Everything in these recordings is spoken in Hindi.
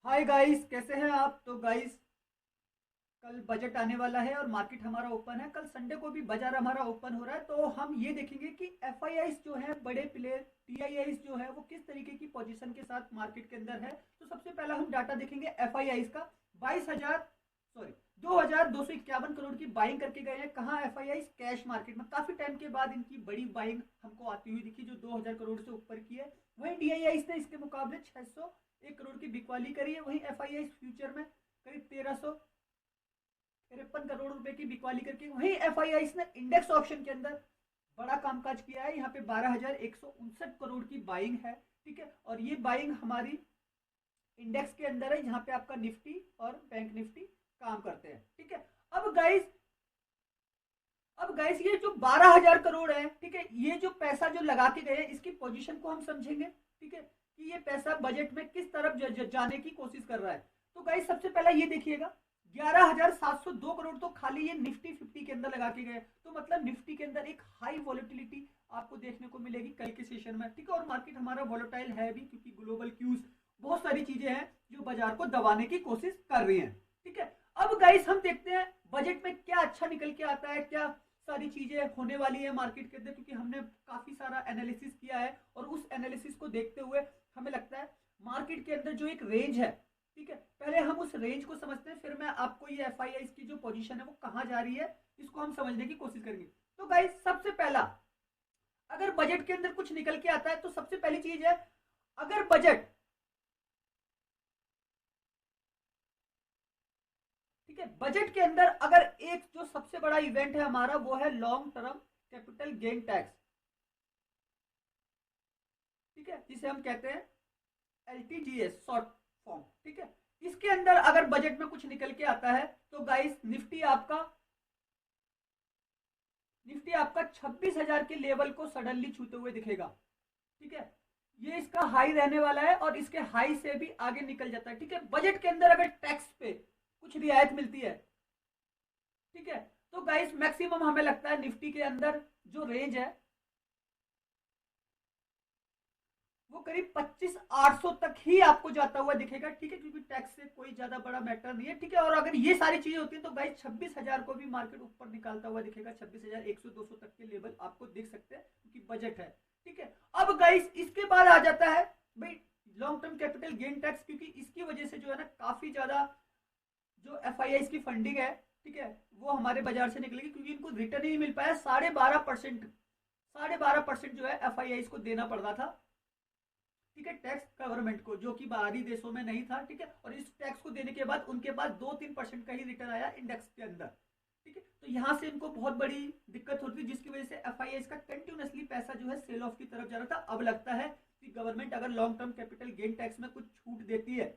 हाय गाइस, कैसे हैं आप? तो गाइस, कल बजट आने वाला है और मार्केट हमारा ओपन है। कल संडे को भी बाजार हमारा ओपन हो रहा है, तो हम ये देखेंगे कि एफआईआईस जो है, बड़े प्लेयर टीआईआईस जो है, वो किस तरीके की पोजीशन के साथ मार्केट के अंदर है। तो सबसे पहला हम डाटा देखेंगे एफआईआईस का। 22,000 सॉरी 2,251 करोड़ की बाइंग करके गए हैं। कहाँ? एफआईआईस कैश मार्केट में। काफी टाइम के बाद इनकी बड़ी बाइंग हमको आती हुई दिखी, जो 2,000 करोड़ से ऊपर की है। वहीं डीआईआईस ने इसके मुकाबले 601 करोड़ की बिकवाली करी है। वहीं एफआईआईस फ्यूचर में करीब 1,353 करोड़ रुपए की बिकवाली करके, वहीं एफआईआईस ने इंडेक्स ऑप्शन के अंदर बड़ा कामकाज किया है। यहाँ पे 12,159 करोड़ की बाइंग है। ठीक है, और ये बाइंग हमारी इंडेक्स के अंदर है, जहाँ पे आपका निफ्टी और बैंक निफ्टी काम करते हैं। ठीक है, अब गाइस अब गाइस ये जो 12,000 करोड़ है, ठीक है, ये जो पैसा जो लगा के गए, इसकी पोजीशन को हम समझेंगे। ठीक है, कि ये पैसा बजट में किस तरफ जाने की कोशिश कर रहा है। तो गाइस सबसे पहला ये देखिएगा, 11,702 करोड़ तो खाली ये निफ्टी 50 के अंदर लगा के गए। तो मतलब निफ्टी के अंदर एक हाई वॉलेटिलिटी आपको देखने को मिलेगी कल के सेशन में। ठीक है, और मार्केट हमारा वॉलेटाइल है भी, क्योंकि ग्लोबल क्यूज बहुत सारी चीजें हैं जो बाजार को दबाने की कोशिश कर रही हैं। ठीक है, अब गाइस हम देखते हैं बजट में क्या अच्छा निकल के आता है, क्या सारी चीजें होने वाली है मार्केट के अंदर, क्योंकि हमने काफी सारा एनालिसिस किया है और उस एनालिसिस को देखते हुए हमें लगता है मार्केट के अंदर जो एक रेंज है। ठीक है, पहले हम उस रेंज को समझते हैं, फिर मैं आपको ये एफआईआई की जो पोजीशन है वो कहां जा रही है, इसको हम समझने की कोशिश करेंगे। तो गाइस सबसे पहला, अगर बजट के अंदर कुछ निकल के आता है तो सबसे पहली चीज है, अगर बजट, ठीक है, बजट के अंदर अगर एक जो सबसे बड़ा इवेंट है हमारा, वो है long term capital gain tax. ठीक है, जिसे हम कहते हैं एलटीजीएस शॉर्ट फॉर्म। ठीक है, इसके अंदर अगर बजट में कुछ निकल के आता है तो गाइस निफ्टी आपका 26,000 के लेवल को सडनली छूते हुए दिखेगा। ठीक है, ये इसका हाई रहने वाला है और इसके हाई से भी आगे निकल जाता है। ठीक है, बजट के अंदर अगर टैक्स पे कुछ रियायत मिलती है, ठीक है, तो गाइस मैक्सिमम हमें लगता है निफ्टी के अंदर जो रेंज है वो करीब 25,800 तक ही आपको जाता हुआ दिखेगा। ठीक है, क्योंकि टैक्स से कोई ज्यादा बड़ा मैटर नहीं है। ठीक है, और अगर ये सारी चीजें होती हैं तो गाइस 26,000 को भी मार्केट ऊपर निकालता हुआ दिखेगा। 26,100-200 तक के लेवल आपको दिख सकते हैं, क्योंकि बजट है। ठीक है, अब गाइस इसके बाद आ जाता है भाई long term capital gain tax, क्योंकि इसकी वजह से जो है ना, काफी ज्यादा जो एफआईआई की फंडिंग है, ठीक है, वो हमारे बाजार से निकलेगी, क्योंकि इनको रिटर्न ही नहीं मिल पाया। 12.5% जो है एफआईआई को देना पड़ रहा था। ठीक है, टैक्स गवर्नमेंट को, जो कि बाहरी देशों में नहीं था। ठीक है, और इस टैक्स को देने के बाद उनके पास 2-3% का ही रिटर्न आया इंडेक्स के अंदर। ठीक है, तो यहाँ से इनको बहुत बड़ी दिक्कत होती है, जिसकी वजह से एफआईआई का कंटिन्यूसली पैसा जो है सेल ऑफ की तरफ जा रहा था। अब लगता है कि गवर्नमेंट अगर long term capital gain tax में कुछ छूट देती है,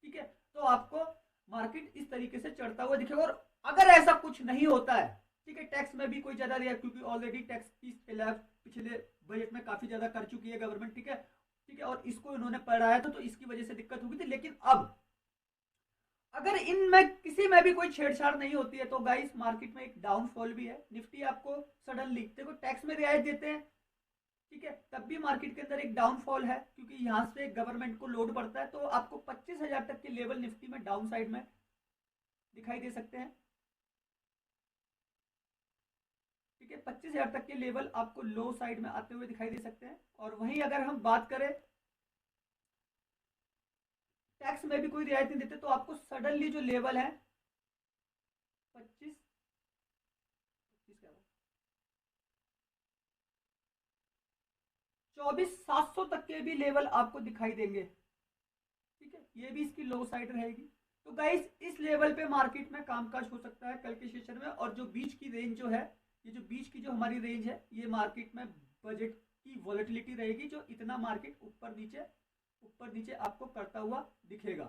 ठीक है, तो आपको मार्केट इस तरीके से चढ़ता हुआ दिखेगा। और अगर ऐसा कुछ नहीं होता है, ठीक है, टैक्स में भी कोई ज्यादा रिया, क्योंकि ऑलरेडी टैक्स की स्लैब पिछले बजट में काफी ज्यादा कर चुकी है गवर्नमेंट। ठीक है, ठीक है, और इसको इन्होंने पढ़ाया था, तो इसकी वजह से दिक्कत होगी थी। लेकिन अब अगर इनमें किसी में भी कोई छेड़छाड़ नहीं होती है तो गाइस मार्केट में एक डाउनफॉल भी है। निफ्टी आपको सडनली देखो टैक्स में रियायत देते हैं, ठीक है, तब भी मार्केट के अंदर एक डाउनफॉल है, क्योंकि यहाँ से गवर्नमेंट को लोड पड़ता है। तो आपको 25,000 तक के लेवल निफ्टी में डाउन साइड में दिखाई दे सकते हैं। ठीक है, 25,000 तक के लेवल आपको लो साइड में आते हुए दिखाई दे सकते हैं। और वहीं अगर हम बात करें टैक्स में भी कोई रियायत नहीं देते, तो आपको सडनली जो लेवल है 25 24,700 तक के भी लेवल आपको दिखाई देंगे। ठीक है, ये भी इसकी लो साइड रहेगी। तो गाइस इस लेवल पे मार्केट में कामकाज हो सकता है कल के सेशन में। और जो बीच की रेंज जो है, ये जो बीच की जो हमारी रेंज है, ये मार्केट में बजट की वॉलेटिलिटी रहेगी, जो इतना मार्केट ऊपर नीचे आपको करता हुआ दिखेगा।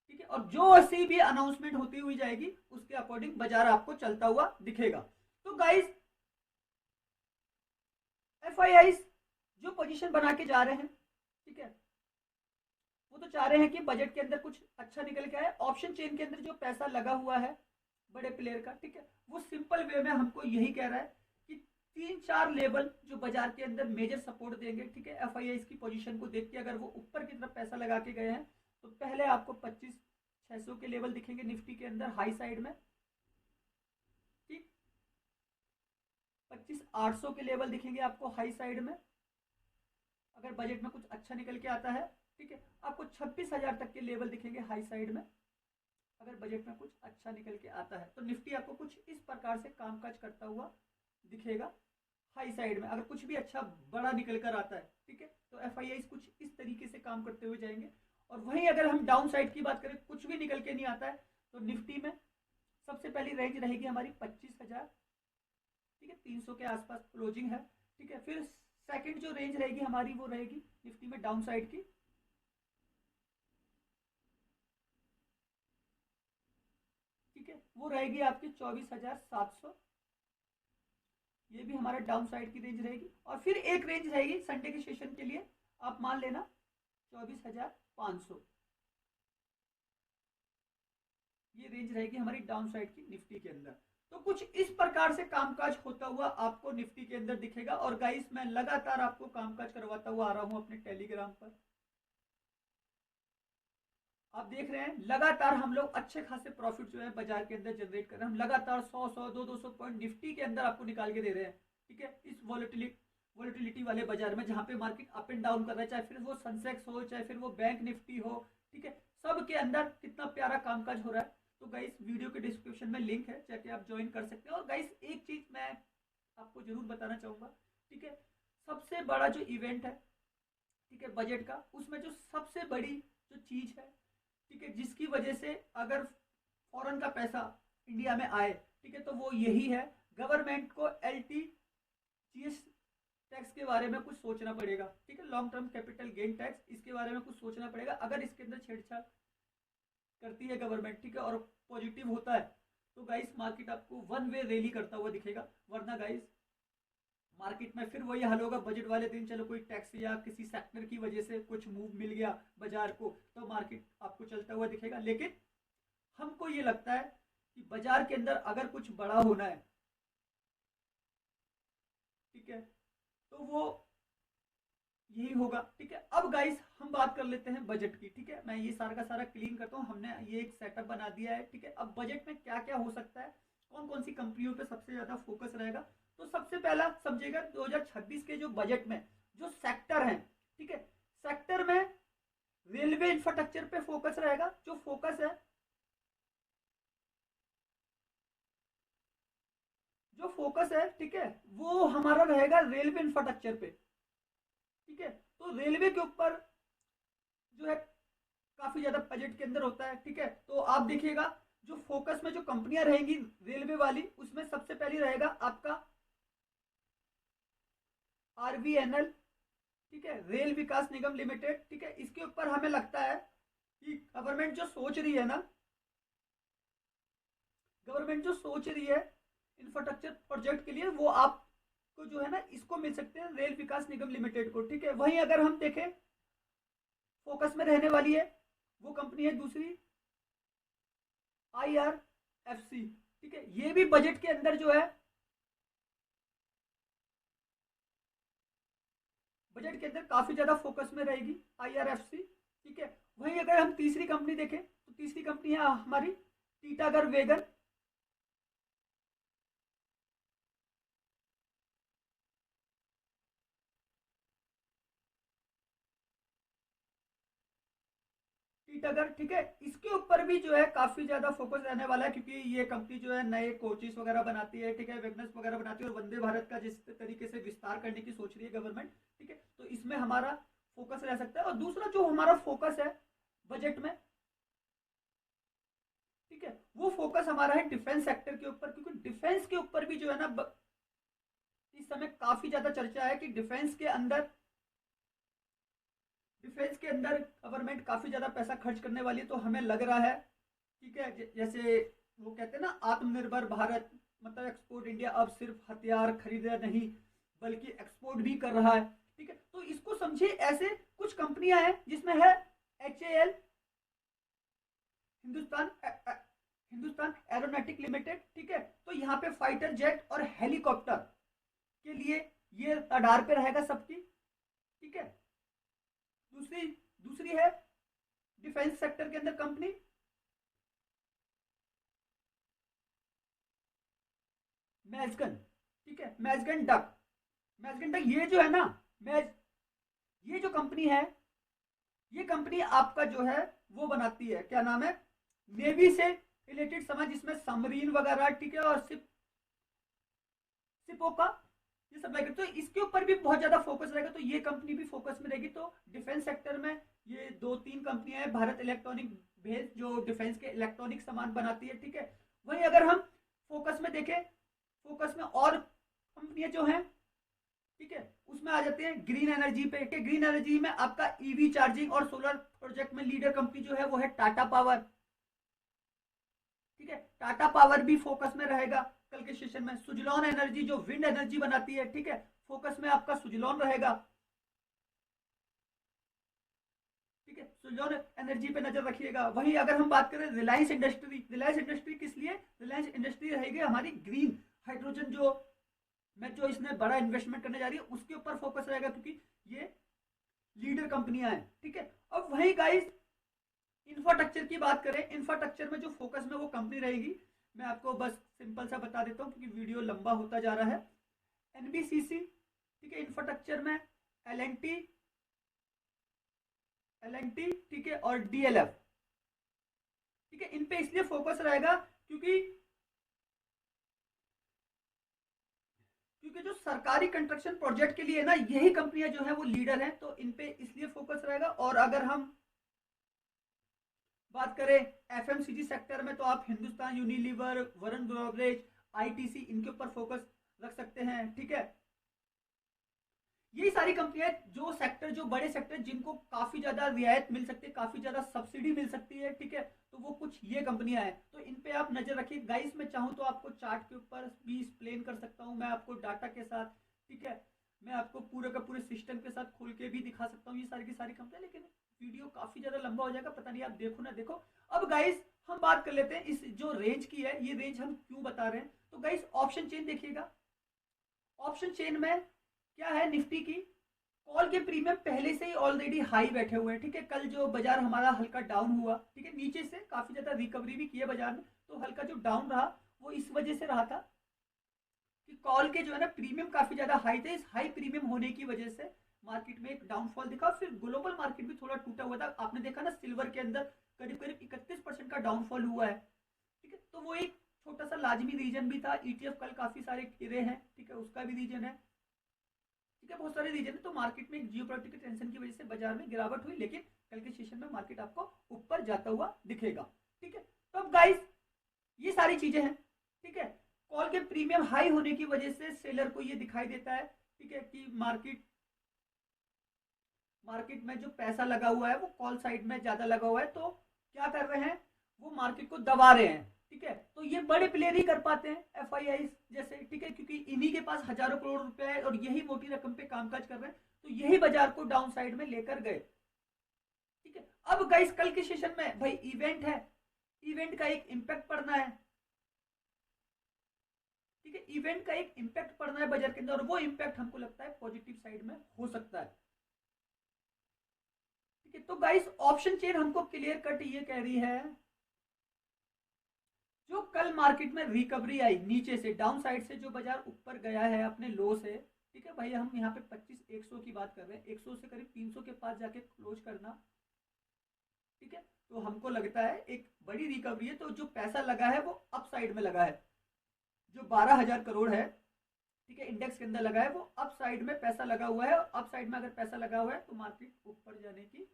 ठीक है, और जो ऐसी भी अनाउंसमेंट होती हुई जाएगी उसके अकॉर्डिंग बाजार आपको चलता हुआ दिखेगा। तो गाइस एफआईआई जो पोजीशन बना के जा रहे हैं, ठीक है, वो तो चाह रहे हैं कि बजट के अंदर कुछ अच्छा निकल के आए। ऑप्शन चेन के अंदर जो पैसा लगा हुआ है बड़े प्लेयर का, ठीक है, वो सिंपल वे में हमको यही कह रहा है कि 3-4 लेवल जो बाजार के अंदर मेजर सपोर्ट देंगे। ठीक है, एफआईआई की पोजीशन को देख के अगर वो ऊपर की तरफ पैसा लगा के गए हैं तो पहले आपको 25,600 के लेवल दिखेंगे निफ्टी के अंदर हाई साइड में, ठीक। 25,800 के लेवल दिखेंगे आपको हाई साइड में, अगर बजट में कुछ अच्छा निकल के आता है, ठीक है। आपको 26,000 तक के लेवल दिखेंगे हाई साइड में, अगर बजट में कुछ अच्छा निकल के आता है। तो निफ्टी आपको कुछ इस प्रकार से कामकाज करता हुआ दिखेगा हाई साइड में, अगर कुछ भी अच्छा बड़ा निकल कर आता है, ठीक है। तो एफआईआई कुछ इस तरीके से काम करते हुए जाएंगे। और वहीं अगर हम डाउन साइड की बात करें, कुछ भी निकल के नहीं आता है, तो निफ्टी में सबसे पहली रेंज रहेगी हमारी 25,000, ठीक है, 300 के आसपास क्लोजिंग है, ठीक है। फिर सेकंड जो रेंज रहेगी हमारी वो रहेगी निफ्टी में डाउन साइड की, ठीक है, वो रहेगी आपकी 24,700, ये भी हमारा डाउन साइड की रेंज रहेगी। और फिर एक रेंज रहेगी संडे के सेशन के लिए, आप मान लेना 24,500, ये रेंज रहेगी हमारी डाउन साइड की निफ्टी के अंदर। तो कुछ इस प्रकार से कामकाज होता हुआ आपको निफ्टी के अंदर दिखेगा। और गाइस मैं लगातार आपको कामकाज करवाता हुआ आ रहा हूं अपने टेलीग्राम पर, आप देख रहे हैं लगातार हम लोग अच्छे खासे प्रॉफिट जो है बाजार के अंदर जनरेट कर रहे हैं। हम लगातार 100 200 पॉइंट निफ्टी के अंदर आपको निकाल के दे रहे हैं, ठीक है। इस वॉलेटिलिटी वाले बाजार में जहां पे मार्केट अप एंड डाउन कर रहा है, चाहे फिर वो सेंसेक्स हो, चाहे फिर वो बैंक निफ्टी हो, ठीक है, सब के अंदर कितना प्यारा कामकाज हो रहा है। तो गाइस वीडियो के डिस्क्रिप्शन में लिंक है, चाहे आप ज्वाइन कर सकते हैं। और गाइस एक चीज मैं आपको जरूर बताना चाहूंगा, ठीक है, सबसे बड़ा जो इवेंट है, ठीक है, बजट का, उसमें जो सबसे बड़ी जो चीज है, ठीक है, जिसकी वजह से अगर फॉरेन का पैसा इंडिया में आए, ठीक है, तो वो यही है, गवर्नमेंट को LTGS टैक्स के बारे में कुछ सोचना पड़ेगा, ठीक है, long term capital gain tax, इसके बारे में कुछ सोचना पड़ेगा। अगर इसके अंदर छेड़छाड़ करती है गवर्नमेंट, ठीक है, और पॉजिटिव होता है, तो गाइस मार्केट आपको वन वे रैली करता हुआ दिखेगा। वरना गाइस मार्केट में फिर वही हाल होगा बजट वाले दिन, चलो कोई टैक्स या किसी सेक्टर की वजह से कुछ मूव मिल गया बाजार को, तो मार्केट आपको चलता हुआ दिखेगा। लेकिन हमको ये लगता है कि बाजार के अंदर अगर कुछ बड़ा होना है, ठीक है, तो वो यही होगा, ठीक है। अब गाइस हम बात कर लेते हैं बजट की, ठीक है, मैं ये सारा का सारा क्लीन करता हूँ, हमने ये एक सेटअप बना दिया है, ठीक है। अब बजट में क्या क्या हो सकता है, कौन कौन सी कंपनियों पे सबसे ज्यादा फोकस रहेगा, तो सबसे पहला समझिएगा 2026 के जो बजट में जो सेक्टर है, ठीक है, सेक्टर में रेलवे इंफ्रास्ट्रक्चर पे फोकस रहेगा, जो फोकस है, जो फोकस है, ठीक है, वो हमारा रहेगा रेलवे इंफ्रास्ट्रक्चर पे, ठीक है। तो रेलवे के ऊपर जो है काफी ज्यादा बजट के अंदर होता है, ठीक है। तो आप देखिएगा जो फोकस में जो कंपनियां रहेंगी रेलवे वाली, उसमें सबसे पहले रहेगा आपका RVNL, ठीक है, रेल विकास निगम लिमिटेड, ठीक है। इसके ऊपर हमें लगता है कि गवर्नमेंट जो सोच रही है ना, गवर्नमेंट जो सोच रही है इंफ्रास्ट्रक्चर प्रोजेक्ट के लिए, वो आपको जो है ना इसको मिल सकते हैं रेल विकास निगम लिमिटेड को, ठीक है। वहीं अगर हम देखें फोकस में रहने वाली है वो कंपनी है दूसरी IRFC, ठीक है, ये भी बजट के अंदर जो है बजट के अंदर काफी ज्यादा फोकस में रहेगी IRFC, ठीक है। वहीं अगर हम तीसरी कंपनी देखें तो तीसरी कंपनी है हमारी टीटागढ़ वैगन, टीटागढ़, ठीक है। इसके ऊपर भी जो है काफी ज्यादा फोकस रहने वाला है, क्योंकि ये कंपनी जो है नए कोचेस वगैरह बनाती है, ठीक है, वेगनस वगैरह बनाती है, और वंदे भारत का जिस तरीके से विस्तार करने की सोच रही है गवर्नमेंट, ठीक है, तो इसमें हमारा फोकस रह सकता है। और दूसरा जो हमारा फोकस है बजट में, ठीक है, वो फोकस हमारा है डिफेंस सेक्टर के ऊपर, क्योंकि डिफेंस के ऊपर भी जो है ना इस समय काफी ज्यादा चर्चा है कि डिफेंस के अंदर गवर्नमेंट काफी ज्यादा पैसा खर्च करने वाली है। तो हमें लग रहा है, ठीक है, जैसे वो कहते हैं ना आत्मनिर्भर भारत, मतलब एक्सपोर्ट इंडिया अब सिर्फ हथियार खरीद रहा नहीं बल्कि एक्सपोर्ट भी कर रहा है, ठीक है। तो इसको समझिए ऐसे कुछ कंपनियां हैं जिसमें है HAL, हिंदुस्तान एरोनॉटिक लिमिटेड, ठीक है। तो यहाँ पे फाइटर जेट और हेलीकॉप्टर के लिए ये रडार पे रहेगा सबकी, ठीक है। दूसरी दूसरी है डिफेंस सेक्टर के अंदर कंपनी मैजगन, ठीक है, मैजगन डक, मैजगन डक ये जो है ना, मैज ये जो कंपनी है, ये कंपनी आपका जो है वो बनाती है, क्या नाम है, नेवी से रिलेटेड सामान, जिसमें सबमरीन वगैरह, ठीक है, और सिपों का ये सब रहेगा, तो इसके ऊपर भी बहुत ज्यादा फोकस रहेगा, तो ये कंपनी भी फोकस में रहेगी। तो डिफेंस सेक्टर में ये दो तीन कंपनियां हैं, भारत इलेक्ट्रॉनिक भेज जो डिफेंस के इलेक्ट्रॉनिक सामान बनाती है, ठीक है। वहीं अगर हम फोकस में देखें, फोकस में और कंपनियां जो हैं, ठीक है, उसमें आ जाते हैं ग्रीन एनर्जी पे। ग्रीन एनर्जी में आपका ईवी चार्जिंग और सोलर प्रोजेक्ट में लीडर कंपनी जो है वो है टाटा पावर, ठीक है, टाटा पावर भी फोकस में रहेगा कल के सेशन में। सुजलॉन एनर्जी जो विंड एनर्जी बनाती है, ठीक है, फोकस में आपका सुजलॉन रहेगा, ठीक है, सुजलॉन एनर्जी पे नजर रखिएगा। वहीं अगर हम बात करें रिलायंस इंडस्ट्री, रिलायंस इंडस्ट्री किस लिए, रिलायंस इंडस्ट्री रहेगी हमारी ग्रीन हाइड्रोजन जो मैं जो इसने बड़ा इन्वेस्टमेंट करने जा रही है उसके ऊपर फोकस रहेगा, क्योंकि ये लीडर कंपनियां हैं, ठीक है। अब वही गाइस इंफ्रास्ट्रक्चर की बात करें, इंफ्रास्ट्रक्चर में जो फोकस में वो कंपनी रहेगी, मैं आपको बस सिंपल सा बता देता हूँ क्योंकि वीडियो लंबा होता जा रहा है। एनबीसीसी, ठीक है, इंफ्रास्ट्रक्चर में एलएनटी, एलएनटी, ठीक है, और डीएलएफ, ठीक है, इन पे इसलिए फोकस रहेगा क्योंकि क्योंकि जो सरकारी कंस्ट्रक्शन प्रोजेक्ट के लिए ना यही कंपनियां जो है वो लीडर हैं, तो इन पे इसलिए फोकस रहेगा। और अगर हम बात करें एफएमसीजी सेक्टर में, तो आप हिंदुस्तान यूनिलीवर, वरुण ग्रोवरेज, आईटीसी, इनके ऊपर फोकस रख सकते हैं, ठीक है। यही सारी कंपनियां जो सेक्टर, जो बड़े सेक्टर जिनको काफी ज्यादा रियायत मिल सकती है, काफी ज्यादा सब्सिडी मिल सकती है, ठीक है, तो वो कुछ ये कंपनियां हैं, तो इन पे आप नजर रखिए गाइस। मैं चाहूँ तो आपको चार्ट के ऊपर भी एक्सप्लेन कर सकता हूँ, मैं आपको डाटा के साथ, ठीक है, मैं आपको पूरे का पूरे सिस्टम के साथ खोल के भी दिखा सकता हूँ ये सारी की सारी कंपनियां, लेकिन वीडियो काफी ज्यादा लंबा हो जाएगा, पता नहीं आप देखो ना देखो। अब गाइस हम बात कर लेते हैं इस जो रेंज की है, ये रेंज हम क्यों बता रहे हैं। तो गाइस ऑप्शन चेन देखिएगा, ऑप्शन चेन में क्या है, निफ्टी की कॉल के प्रीमियम पहले से ही ऑलरेडी हाई बैठे हुए हैं, ठीक है। कल जो बाजार हमारा हल्का डाउन हुआ, ठीक है, नीचे से काफी ज्यादा रिकवरी भी की है बाजार में, तो हल्का जो डाउन रहा वो इस वजह से रहा था कि कॉल के जो है ना प्रीमियम काफी ज्यादा हाई थे। इस हाई प्रीमियम होने की वजह से मार्केट में एक डाउनफॉल दिखा, फिर ग्लोबल मार्केट भी थोड़ा टूटा हुआ था। आपने देखा ना सिल्वर के अंदर करीब करीब 31% का डाउनफॉल हुआ है, ठीक है, तो वो एक छोटा सा लाजमी रीजन भी था। ईटीएफ कल काफी सारे गिरे हैं, ठीक है, उसका भी रीजन है, ठीक है, बहुत सारे रीजन है। तो मार्केट में एक जियोपॉलिटिकल टेंशन की वजह से बाजार में गिरावट हुई, लेकिन कल के सेशन में मार्केट आपको ऊपर जाता हुआ दिखेगा, ठीक है। तो अब गाइस ये सारी चीजें हैं, ठीक है। कॉल के प्रीमियम हाई होने की वजह से सेलर को ये दिखाई देता है, ठीक है, कि मार्केट मार्केट में जो पैसा लगा हुआ है वो कॉल साइड में ज्यादा लगा हुआ है, तो क्या कर रहे हैं, वो मार्केट को दबा रहे हैं, ठीक है। तो ये बड़े प्लेयर ही कर पाते हैं, एफआईआई जैसे, ठीक है, क्योंकि इन्हीं के पास हजारों करोड़ रुपए है और यही मोटी रकम पे कामकाज कर रहे हैं, तो यही बाजार को डाउन साइड में लेकर गए, ठीक है। अब गाइस कल के सेशन में भाई इवेंट है, इवेंट का एक इम्पैक्ट पड़ना है, ठीक है, इवेंट का एक इम्पैक्ट पड़ना है बाजार के अंदर, और वो इम्पैक्ट हमको लगता है पॉजिटिव साइड में हो सकता है, ठीक है। तो गाइस ऑप्शन चेन हमको क्लियर कट ये कह रही है, जो कल मार्केट में रिकवरी आई नीचे से डाउन साइड से, जो बाजार ऊपर गया है अपने लो से, ठीक है भाई, हम यहाँ पे 25,100 की बात कर रहे हैं, 100 से करीब 300 के पास जाके क्लोज करना, ठीक है, तो हमको लगता है एक बड़ी रिकवरी है। तो जो पैसा लगा है वो अप साइड में लगा है, जो 12,000 करोड़ है, ठीक है, इंडेक्स के अंदर लगा है, वो अप साइड में पैसा लगा हुआ है। अप साइड में अगर पैसा लगा हुआ है तो मार्केट ऊपर जाने की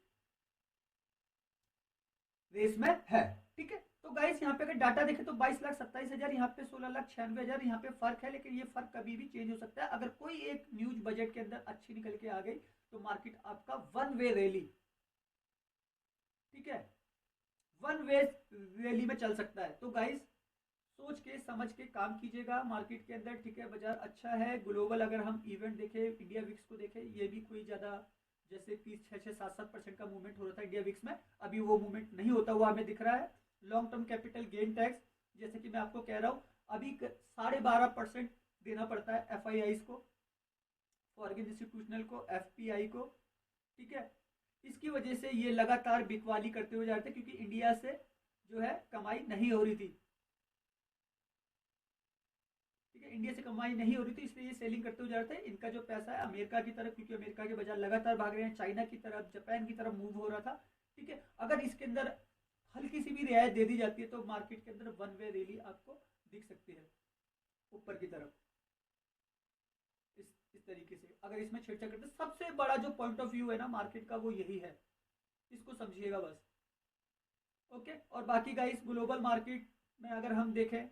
रेस में है, ठीक है। तो गाइस यहाँ पे अगर डाटा देखें तो 22,27,000, यहाँ पे 16,96,000, यहाँ पे फर्क है, लेकिन ये फर्क कभी भी चेंज हो सकता है। अगर कोई एक न्यूज बजट के अंदर अच्छी निकल के आ गई तो मार्केट आपका वन वे रैली, ठीक है, वन वे रैली में चल सकता है। तो गाइस सोच के समझ के काम कीजिएगा मार्केट के अंदर, ठीक है। बाजार अच्छा है, ग्लोबल अगर हम इवेंट देखें, इंडिया विक्स को देखें, ये भी कोई ज्यादा जैसे कि 6-6, 7-7% का मूवमेंट हो रहा था इंडिया विक्स में, अभी वो मूवमेंट नहीं होता हुआ हमें दिख रहा है। Long term capital gain tax, जैसे कि मैं आपको कह रहा हूँ, अभी 12.5% देना पड़ता है एफ को, फॉरेन इंस्टीट्यूशनल को, एफ को, ठीक है। इसकी वजह से ये लगातार बिकवाली करते हुए जा रहे थे, क्योंकि इंडिया से जो है कमाई नहीं हो रही थी। ठीक है, इंडिया से कमाई नहीं हो रही थी, इसलिए ये सेलिंग करते हुए जा रहे थे। इनका जो पैसा है अमेरिका की तरफ, क्योंकि अमेरिका के बाजार लगातार भाग रहे हैं, चाइना की तरफ, जापान की तरफ मूव हो रहा था। ठीक है, अगर इसके अंदर हल्की सी भी रियायत दे दी जाती है तो मार्केट के अंदर वन वे रैली आपको दिख सकती है ऊपर की तरफ। इस तरीके से अगर इसमें छेड़छाड़ करते, सबसे बड़ा जो पॉइंट ऑफ व्यू है ना मार्केट का वो यही है, इसको समझिएगा बस। ओके, और बाकी गाइस ग्लोबल मार्केट में अगर हम देखें,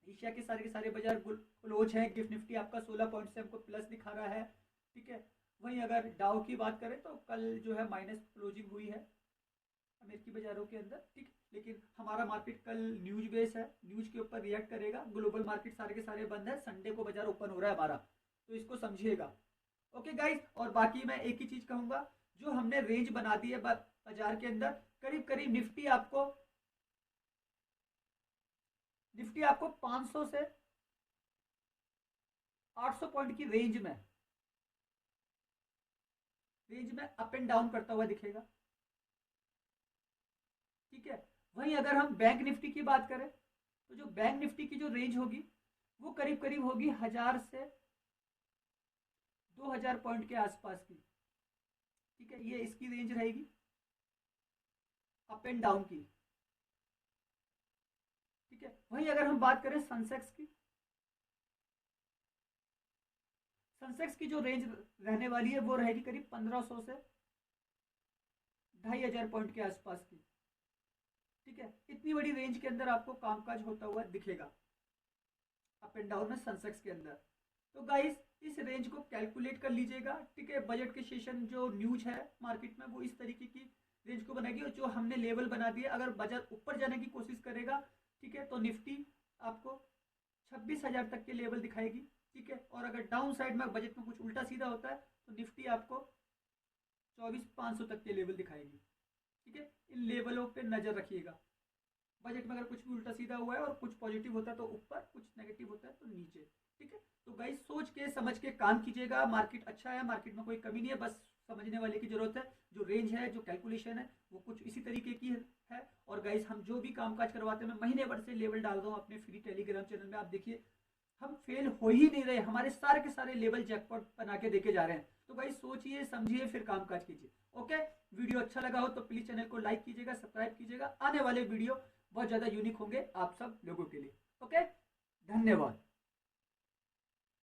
एशिया के सारे बाजार क्लोज हैं। गिफ्ट निफ्टी आपका 16 पॉइंट से हमको प्लस दिखा रहा है। ठीक है, वहीं अगर डाउ की बात करें तो कल जो है माइनस क्लोजिंग हुई है अमेरिकी बाजारों के अंदर। ठीक, लेकिन हमारा मार्केट कल न्यूज बेस है, न्यूज के ऊपर रिएक्ट करेगा। ग्लोबल मार्केट सारे के सारे बंद है, संडे को बाजार ओपन हो रहा है हमारा, तो इसको समझिएगा। ओके गाइस, और बाकी मैं एक ही चीज कहूंगा, जो हमने रेंज बना दी है बाजार के अंदर, करीब करीब निफ्टी आपको 500 से 800 पॉइंट की रेंज में अप एंड डाउन करता हुआ दिखेगा। ठीक है, वहीं अगर हम बैंक निफ्टी की बात करें तो जो बैंक निफ्टी की जो रेंज होगी वो करीब करीब होगी 1000 से 2000 पॉइंट के आसपास की। ठीक है, ये इसकी रेंज रहेगी अप एंड डाउन की। ठीक है, वहीं अगर हम बात करें सेंसेक्स की जो रेंज रहने वाली है वो रहेगी करीब 1500 से 2500 पॉइंट के आसपास की। ठीक है, इतनी बड़ी रेंज के अंदर आपको कामकाज होता हुआ दिखेगा अप एंड डाउन में सेंसेक्स के अंदर। तो गाइस इस रेंज को कैलकुलेट कर लीजिएगा। ठीक है, बजट के सेशन जो न्यूज है मार्केट में वो इस तरीके की रेंज को बनाएगी, और जो हमने लेवल बना दिया, अगर बाजार ऊपर जाने की कोशिश करेगा, ठीक है, तो निफ्टी आपको 26,000 तक के लेवल दिखाएगी। ठीक है, और अगर डाउन साइड में बजट में कुछ उल्टा सीधा होता है तो निफ्टी आपको 24,500 तक के लेवल दिखाएगी। ठीक है, इन लेवलों पे नजर रखिएगा। बजट में अगर कुछ भी उल्टा सीधा हुआ है और कुछ पॉजिटिव होता है तो ऊपर, कुछ नेगेटिव होता है तो नीचे। ठीक है, तो गाइस सोच के समझ के काम कीजिएगा। मार्केट अच्छा है, मार्केट में कोई कमी नहीं है, बस समझने वाले की जरूरत है। जो रेंज है, जो कैलकुलेशन है, वो कुछ इसी तरीके की है। और गाइस हम जो भी कामकाज करवाते हैं, मैं महीने भर से लेवल डाल रहा हूँ अपने फ्री टेलीग्राम चैनल में। आप देखिए हम फेल हो ही नहीं रहे, हमारे सारे के सारे लेवल जैकपॉट बना के देके जा रहे हैं। तो गाइस सोचिए समझिए फिर कामकाज कीजिए। ओके, वीडियो अच्छा लगा हो तो प्लीज चैनल को लाइक कीजिएगा, सब्सक्राइब कीजिएगा। आने वाले वीडियो बहुत ज्यादा यूनिक होंगे आप सब लोगों के लिए। ओके, धन्यवाद।